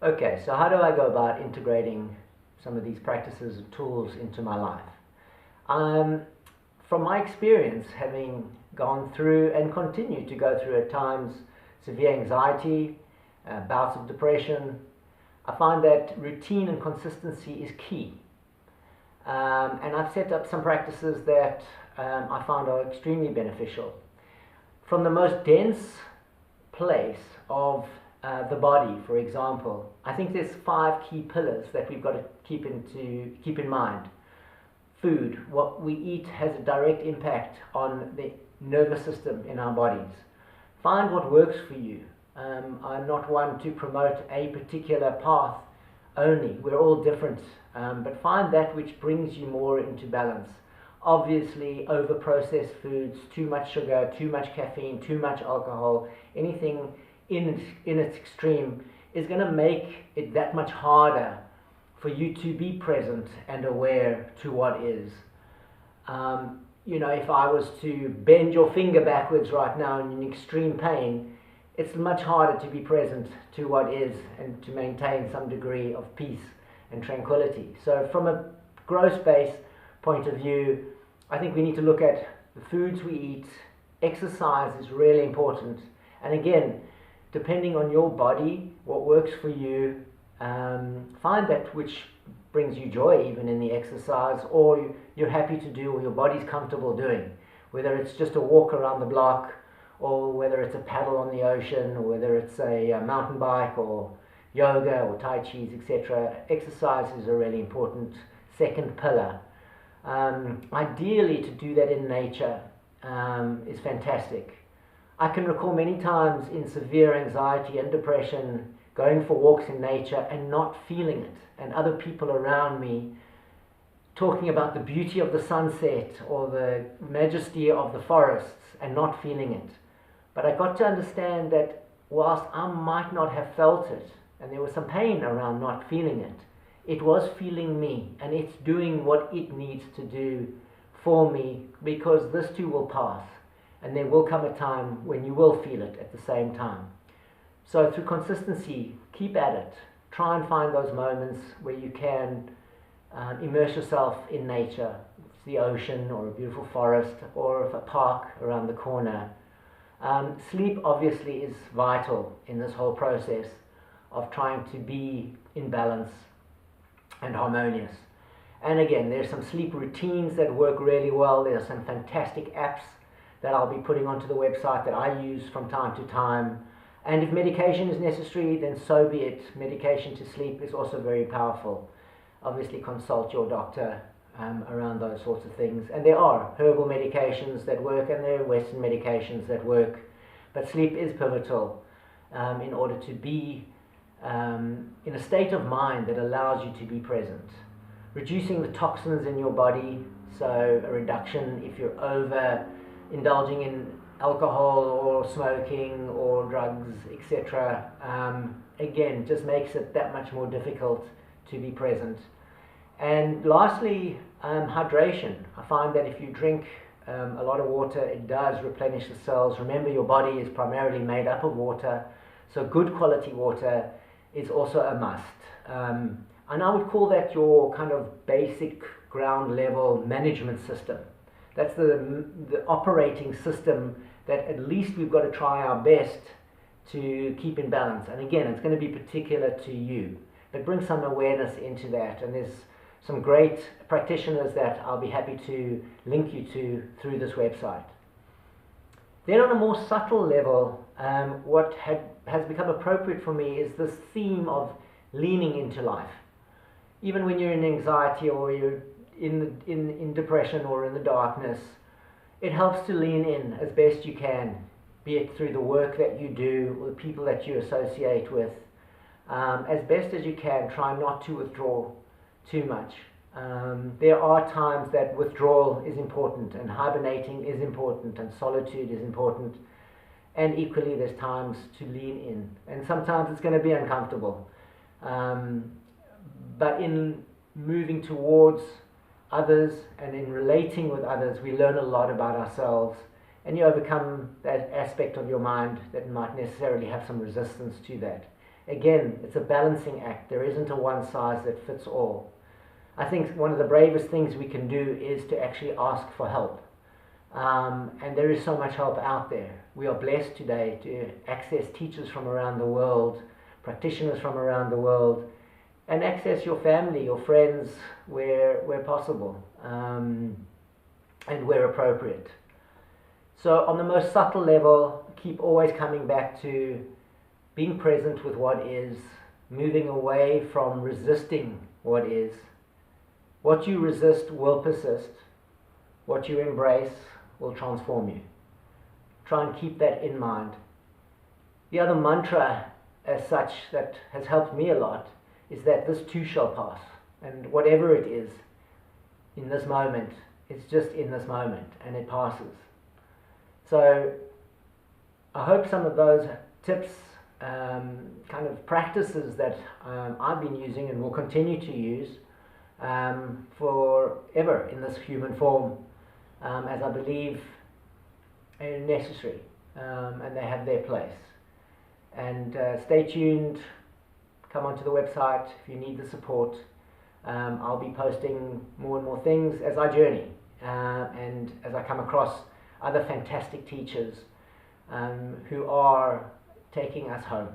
Okay, so how do I go about integrating some of these practices and tools into my life? From my experience, having gone through and continue to go through at times severe anxiety, bouts of depression, I find that routine and consistency is key. And I've set up some practices that I find are extremely beneficial. From the most dense place of the body, for example, I think there's 5 key pillars that we've got to keep in mind. Food, what we eat has a direct impact on the nervous system in our bodies. Find what works for you. I'm not one to promote a particular path only. We're all different, but find that which brings you more into balance. Obviously, over-processed foods, too much sugar, too much caffeine, too much alcohol, anything in its extreme is going to make it that much harder for you to be present and aware to what is. If I was to bend your finger backwards right now in extreme pain, it's much harder to be present to what is and to maintain some degree of peace and tranquility. So from a gross base point of view, I think we need to look at the foods we eat. Exercise is really important. And again, depending on your body, what works for you, find that which brings you joy even in the exercise, or you're happy to do, or your body's comfortable doing. Whether it's just a walk around the block, or whether it's a paddle on the ocean, or whether it's a mountain bike, or yoga, or Tai Chi, etc. Exercise is a really important second pillar. Ideally, to do that in nature is fantastic. I can recall many times in severe anxiety and depression going for walks in nature and not feeling it, and other people around me talking about the beauty of the sunset or the majesty of the forests and not feeling it. But I got to understand that whilst I might not have felt it, and there was some pain around not feeling it, it was feeling me, and it's doing what it needs to do for me, because this too will pass, and there will come a time when you will feel it at the same time. So through consistency, keep at it. Try and find those moments where you can immerse yourself in nature. It's the ocean, or a beautiful forest, or a park around the corner. Sleep obviously is vital in this whole process of trying to be in balance and harmonious. And again, there's some sleep routines that work really well. There are some fantastic apps that I'll be putting onto the website that I use from time to time. And if medication is necessary, then so be it. Medication to sleep is also very powerful. Obviously consult your doctor around those sorts of things. And there are herbal medications that work, and there are Western medications that work. But sleep is pivotal in order to be in a state of mind that allows you to be present. Reducing the toxins in your body, so a reduction if you're over indulging in alcohol or smoking or drugs, etc. Again, just makes it that much more difficult to be present. And lastly, hydration. I find that if you drink a lot of water, it does replenish the cells. Remember, your body is primarily made up of water, so good quality water is also a must. And I would call that your kind of basic ground level management system. That's the operating system that at least we've got to try our best to keep in balance. And again, it's going to be particular to you, but bring some awareness into that. And there's some great practitioners that I'll be happy to link you to through this website. Then on a more subtle level, what has become appropriate for me is this theme of leaning into life. Even when you're in anxiety, or you're in depression, or in the darkness, it helps to lean in as best you can, be it through the work that you do or the people that you associate with. As best as you can, try not to withdraw too much. There are times that withdrawal is important, and hibernating is important, and solitude is important, and equally there's times to lean in, and sometimes it's going to be uncomfortable, but in moving towards others and in relating with others, we learn a lot about ourselves, and you overcome that aspect of your mind that might necessarily have some resistance to that. again, it's a balancing act. There isn't a one size that fits all. I think one of the bravest things we can do is to actually ask for help. And there is so much help out there. We are blessed today to access teachers from around the world, practitioners from around the world, and access your family, your friends, where possible, and where appropriate. So on the most subtle level, keep always coming back to being present with what is, moving away from resisting what is. What you resist will persist. What you embrace will transform you. Try and keep that in mind. The other mantra as such that has helped me a lot is that this too shall pass. And whatever it is in this moment, it's just in this moment and it passes. So I hope some of those tips, kind of practices that I've been using and will continue to use forever in this human form, as I believe are necessary, and they have their place. And stay tuned, come onto the website if you need the support. I'll be posting more and more things as I journey, and as I come across other fantastic teachers who are taking us home.